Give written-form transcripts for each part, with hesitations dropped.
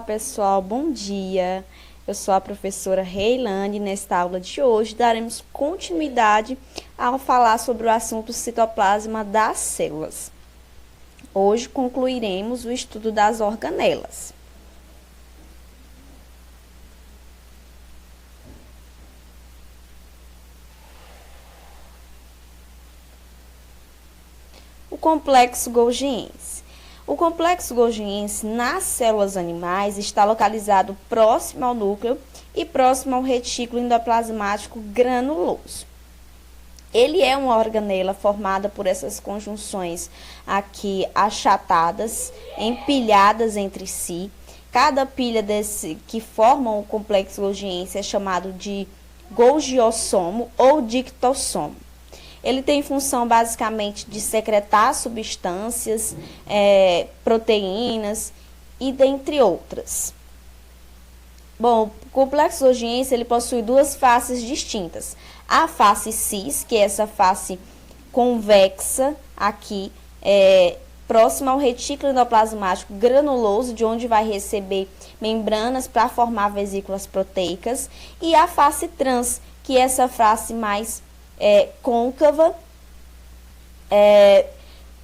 pessoal, bom dia. Eu sou a professora Reilane e nesta aula de hoje daremos continuidade ao falar sobre o assunto citoplasma das células. Hoje concluiremos o estudo das organelas. O complexo golgiense. O complexo golgiense nas células animais está localizado próximo ao núcleo e próximo ao retículo endoplasmático granuloso. Ele é uma organela formada por essas conjunções aqui achatadas, empilhadas entre si. Cada pilha que formam o complexo golgiense é chamado de golgiossomo ou dictossomo. Ele tem função basicamente de secretar substâncias, proteínas e dentre outras. Bom, o complexo golgiense ele possui duas faces distintas. A face cis, que é essa face convexa aqui, próxima ao retículo endoplasmático granuloso, de onde vai receber membranas para formar vesículas proteicas. E a face trans, que é essa face mais côncava,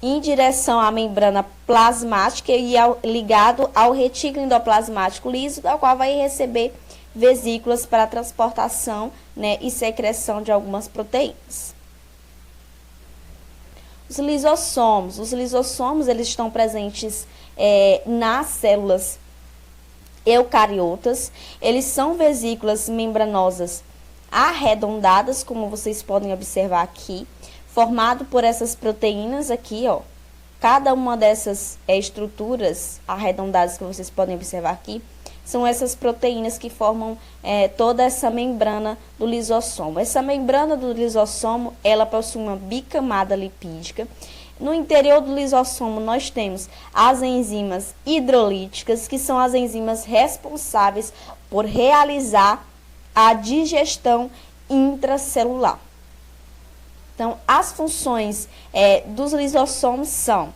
em direção à membrana plasmática e ligado ao retículo endoplasmático liso, da qual vai receber vesículas para transportação, e secreção de algumas proteínas. Os lisossomos eles estão presentes nas células eucariotas. Eles são vesículas membranosas arredondadas, como vocês podem observar aqui, formado por essas proteínas aqui, ó. Cada uma dessas estruturas arredondadas que vocês podem observar aqui, são essas proteínas que formam toda essa membrana do lisossomo. Essa membrana do lisossomo, ela possui uma bicamada lipídica. No interior do lisossomo, nós temos as enzimas hidrolíticas, que são as enzimas responsáveis por realizar a digestão intracelular. Então, as funções dos lisossomos são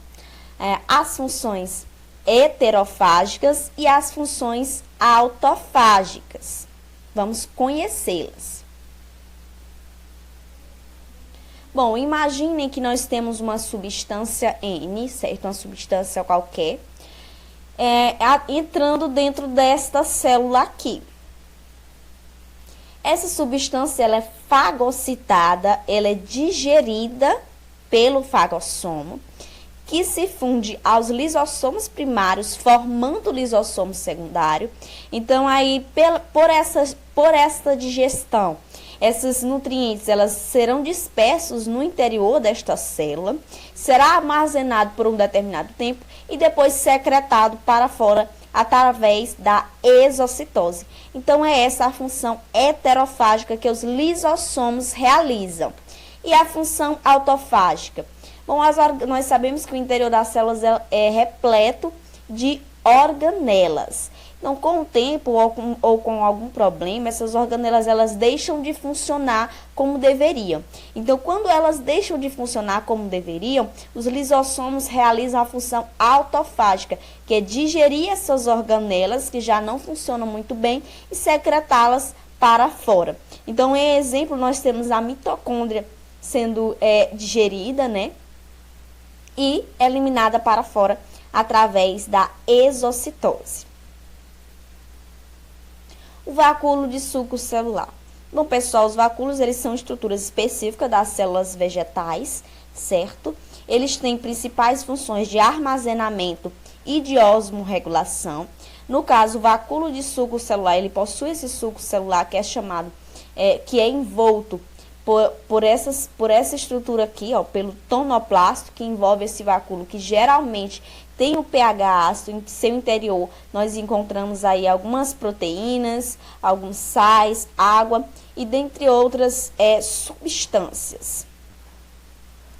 as funções heterofágicas e as funções autofágicas. Vamos conhecê-las. Bom, imaginem que nós temos uma substância N, certo? Uma substância qualquer, entrando dentro desta célula aqui. Essa substância ela é fagocitada, ela é digerida pelo fagossomo, que se funde aos lisossomos primários, formando o lisossomo secundário. Então, aí, por essa digestão, esses nutrientes elas serão dispersos no interior desta célula, será armazenado por um determinado tempo e depois secretado para fora através da exocitose. Então, é essa a função heterofágica que os lisossomos realizam. E a função autofágica? Bom, nós sabemos que o interior das células é repleto de organelas. Então, com o tempo ou com algum problema, essas organelas elas deixam de funcionar como deveriam. Então, quando elas deixam de funcionar como deveriam, os lisossomos realizam a função autofágica, que é digerir essas organelas que já não funcionam muito bem e secretá-las para fora. Então, em exemplo, nós temos a mitocôndria sendo digerida, e eliminada para fora através da exocitose. O vacúolo de suco celular. Bom, pessoal, os vacúolos eles são estruturas específicas das células vegetais, certo? Eles têm principais funções de armazenamento e de osmorregulação. No caso, o vacúolo de suco celular, ele possui esse suco celular que é chamado, que é envolto por essa estrutura aqui, ó, pelo tonoplasto, que envolve esse vacúolo, que geralmente tem o pH ácido. Em seu interior, nós encontramos aí algumas proteínas, alguns sais, água e dentre outras substâncias.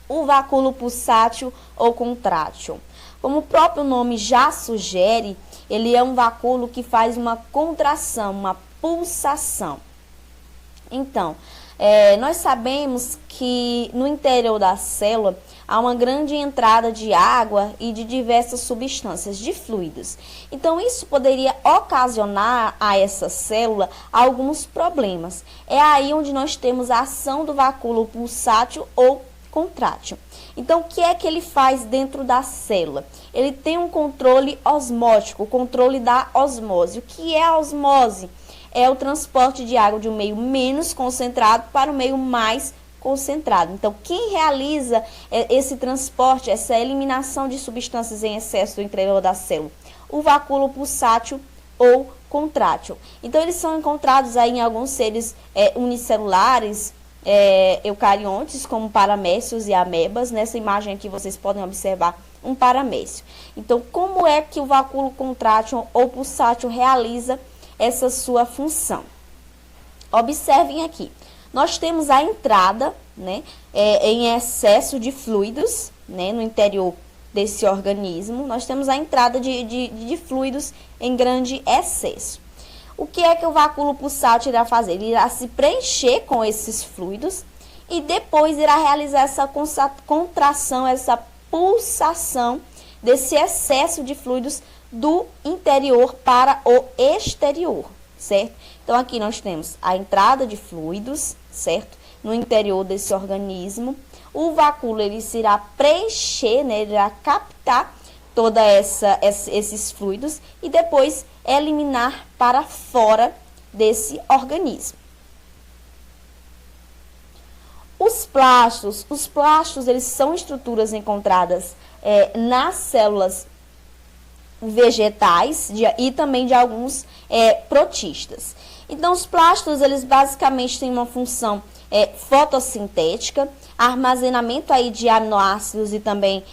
O vacúolo pulsátil ou contrátil. Como o próprio nome já sugere, ele é um vacúolo que faz uma contração, uma pulsação. Então, nós sabemos que no interior da célula há uma grande entrada de água e de diversas substâncias, de fluidos. Então, isso poderia ocasionar a essa célula alguns problemas. É aí onde nós temos a ação do vacúolo pulsátil ou contrátil. Então, o que é que ele faz dentro da célula? Ele tem um controle osmótico, o controle da osmose. O que é a osmose? É o transporte de água de um meio menos concentrado para um meio mais concentrado. Então, quem realiza esse transporte, essa eliminação de substâncias em excesso do interior da célula? O vacúolo pulsátil ou contrátil. Então, eles são encontrados aí em alguns seres unicelulares, eucariontes, como paramécios e amebas. Nessa imagem aqui vocês podem observar um paramécio. Então, como é que o vacúolo contrátil ou pulsátil realiza essa sua função? Observem aqui. Nós temos a entrada, né, em excesso de fluidos, né, no interior desse organismo. Nós temos a entrada de fluidos em grande excesso. O que é que o vacúolo pulsátil irá fazer? Ele irá se preencher com esses fluidos e depois irá realizar essa contração, essa pulsação desse excesso de fluidos do interior para o exterior, certo? Então, aqui nós temos a entrada de fluidos, certo? No interior desse organismo. O vacúolo, ele se irá preencher, né? Ele irá captar toda esses fluidos e depois eliminar para fora desse organismo. Os plastos, eles são estruturas encontradas nas células vegetais e também de alguns protistas. Então, os plastos, eles basicamente têm uma função fotossintética, armazenamento aí de aminoácidos e também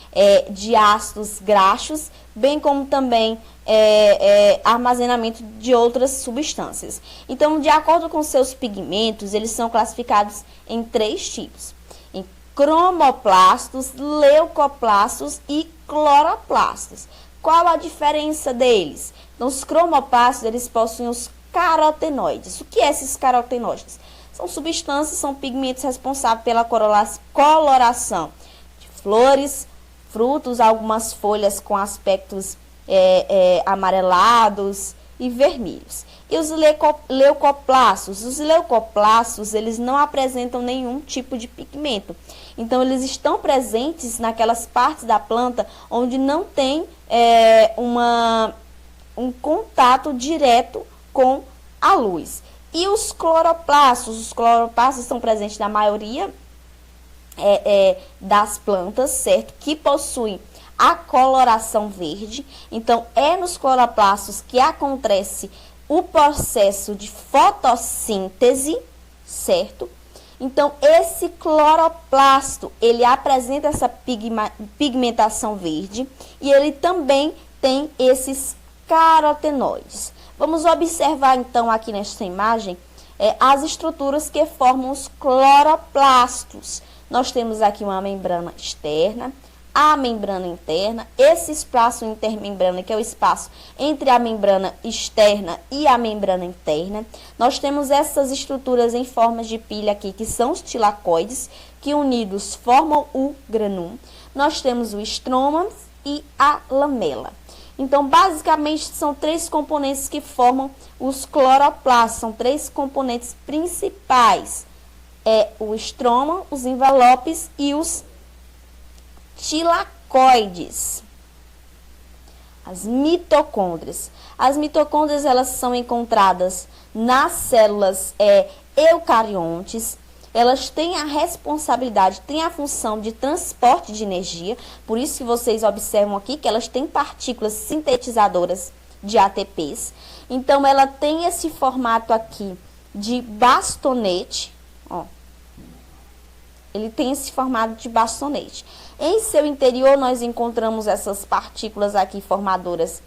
de ácidos graxos, bem como também armazenamento de outras substâncias. Então, de acordo com seus pigmentos, eles são classificados em 3 tipos: em cromoplastos, leucoplastos e cloroplastos. Qual a diferença deles? Então, os cromoplastos, eles possuem os carotenoides. O que é esses carotenoides? São substâncias, são pigmentos responsáveis pela coloração de flores, frutos, algumas folhas com aspectos amarelados e vermelhos. E os leucoplastos? Os leucoplastos, eles não apresentam nenhum tipo de pigmento. Então, eles estão presentes naquelas partes da planta onde não tem um contato direto com a luz. E os cloroplastos estão presentes na maioria das plantas, certo? Que possuem a coloração verde. Então, é nos cloroplastos que acontece o processo de fotossíntese, certo? Então, esse cloroplasto, ele apresenta essa pigmentação verde e ele também tem esses carotenoides. Vamos observar, então, aqui nesta imagem, as estruturas que formam os cloroplastos. Nós temos aqui uma membrana externa, a membrana interna, esse espaço intermembrana, que é o espaço entre a membrana externa e a membrana interna. Nós temos essas estruturas em formas de pilha aqui, que são os tilacoides, que unidos formam o granum. Nós temos o estroma e a lamela. Então, basicamente, são 3 componentes que formam os cloroplastos. São 3 componentes principais. O estroma, os envelopes e os tilacoides. As mitocôndrias. As mitocôndrias, elas são encontradas nas células eucariontes. Elas têm a responsabilidade, têm a função de transporte de energia. Por isso que vocês observam aqui que elas têm partículas sintetizadoras de ATPs. Então, ela tem esse formato aqui de bastonete. Ó. Ele tem esse formato de bastonete. Em seu interior, nós encontramos essas partículas aqui formadoras,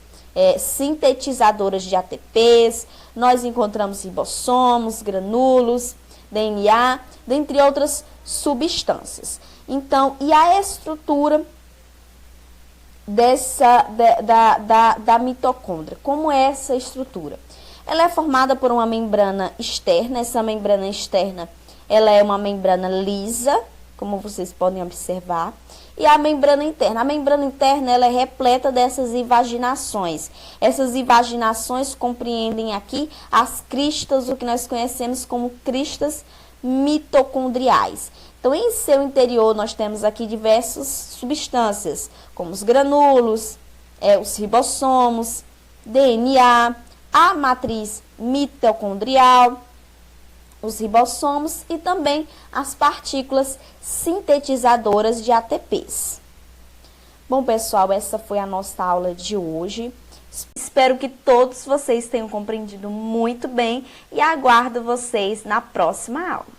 sintetizadoras de ATPs. Nós encontramos ribossomos, granulos, DNA, dentre outras substâncias. Então, e a estrutura da mitocôndria? Como é essa estrutura? Ela é formada por uma membrana externa. Essa membrana externa, ela é uma membrana lisa, como vocês podem observar. E a membrana interna? A membrana interna ela é repleta dessas invaginações. Essas invaginações compreendem aqui as cristas, o que nós conhecemos como cristas mitocondriais. Então, em seu interior, nós temos aqui diversas substâncias, como os granulos, os ribossomos, DNA, a matriz mitocondrial, os ribossomos e também as partículas sintetizadoras de ATPs. Bom, pessoal, essa foi a nossa aula de hoje. Espero que todos vocês tenham compreendido muito bem e aguardo vocês na próxima aula.